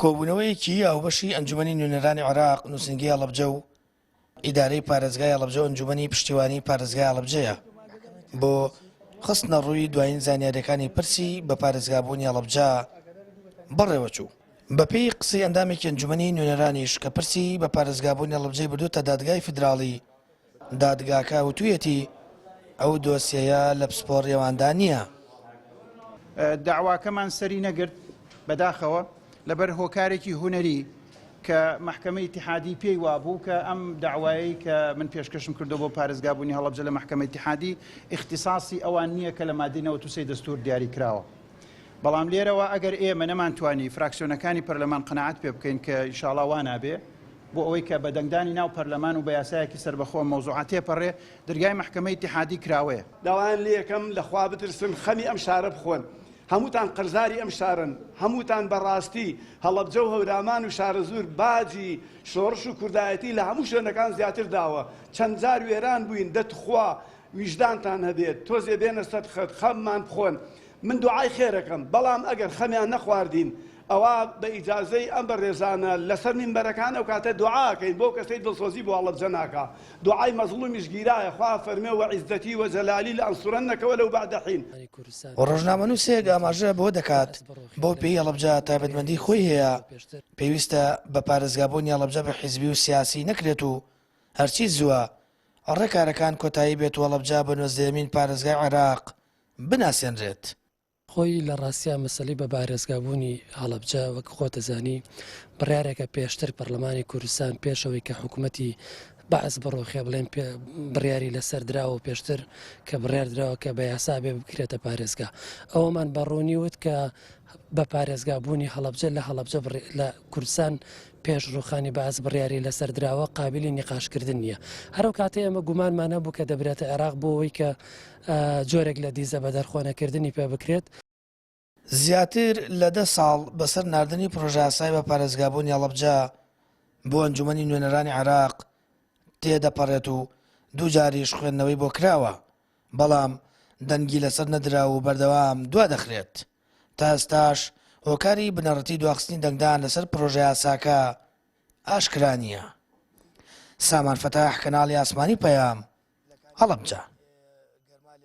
کۆبوونەوەیەکی هاوبەشی ئەنجومەنی نوێنەرانی عێراق نووسنگی هەڵەبجە و ئیدارەی پارێزگای هەڵەبجە و ئەنجومەنی پشتیوانی پارێزگای هەڵەبجەیە بۆ خستنە ڕووی دوایین زانیاریەکانی پرسی بە پارێزگابوونی هەڵەبجە بەڕێوەچوو. بەپێی قسەی ئەندامێکی ئەنجومەنی نوێنەرانیش کە پرسی بە پارێزگابوونی هەڵەبجەی بردووتە دادگای فیدراڵی، دادگاکە وتوویەتی ئەو دۆسیەیە لە پسپۆڕیەواندا نییە. داواکەمان سەری نەگرت بەداخەوە لەبەر هۆکارێکی هونەری کە محکمەی ئیتیحادی پێی وابوو کە ئەم داوایی کە من پێشکەشم کردو بۆ پارێزگابوونی هەڵەبجە لە محکمەی ئیتیحادی اختصاصی ئەوان نییە کە لە مادەی 93 دەستور دیاری کراوە. بەڵام لێرەوە ئەگەر ئێمە نەمانتوانی فراکسیۆنەکانی پەرلەمان قەناعەت پێ بکەین کە ئینشاڵڵا وا نابێ بۆ ئەوەی کە بە دەنگدانی ناو پەرلەمان و بە یاسایەکی سەربەخۆ مەوزوعات تێپەڕێ دەرگای محکمەی ئیتیحادی کراوەیە. داوایان لێ یەکەم لەخوا بترسن خەمی ئەم شارە بخۆن، هەمووتان قەرزاری ئەم شارن، هەمووتان بەڕاستی هەڵەبجە و هەورامان و شارە زۆر باجی شۆڕش و کوردایەتی لە هەموو شوێنەکان زیاتر داوە. چەند جار وێران بووین دەتخوا ویژدانتان هەبێت تۆزێ بێنە سەد خەت خەممان بخۆن. من دوعای خێرەکەم، بەڵام ئەگەر خەمیان نەخواردین ئەوە بە ئیجازەی ئەم بەڕێزانە لەسەر مینبەرەکان ئەو کاتە دوعاکەین بۆ کەسەی دڵسۆزی بۆ هەڵەبجە ناکا. دوعای مەزلومیش گیرایە خوا فەرمێ وەعیزەتی وەجەلالی لەئەنسوورەنەکە وەلەو بەعدە حین. ڕۆژنامەنووسێک ئاماژە بۆ دەکات بۆ پێی هەڵەبجە تایبەتمەندی خۆی هەیە پێویستە بە پارێزگابوونی هەڵەبجە بە حیزبی و سیاسی نەکرێت و هەرچی زووە ڕێکارەکان کۆتایی بێت و هەڵەبجە بە 19مین پارێزگای عێراق بناسێنرێت. خۆی لە ڕاستیا مەسەلەی بە پارێزگابوونی هەڵەبجە وەک خۆتەزانی بڕیارێکە پێشتر پەرلەمانی کوردستان پێشەوەی کە حکوومەتی بەعز بڕۆخێ بڵێن بڕیاری لەسەر دراوە و پێشتر کە بڕیاردراوە کە بە یاسا بێ بکرێتە پارێزگا. ئەوەمان بەڕوونی وت کە بە پارێزگابوونی هەڵەبجە لە هەڵەبجە لە کوردستان پێش ڕوخانی بەعز بڕیاری لەسەر دراوە قابلی نیقاشکردن نییە. هەرو کاتێ ئەمە گومانمانە بوو کە دەبرێتە عێراق بۆ ئەوەی کە جۆرێک لە دیزە بە دەرخۆنەکردنی پێ بکرێت. زیاتر لە 10 ساڵ بەسەر ناردنی پرۆژە یاسای بە پارێزگابوونی هەڵەبجە بۆ ئەنجومەنی نوێنەرانی عێراق تێدەپەڕێت و دوو جاریش خوێندنەوەی بۆ کراوە، بەڵام دەنگی لەسەر نەدرا و بەردەوام دوا دەخرێت. تا ئێستاش هۆکاری بنەڕەتی دواخستنی دەنگدان لەسەر پرۆژە یاساکە ئاشکرا نییە. سامان فەتاح، کەناڵی ئاسمانی پەیام، هەڵەبجە.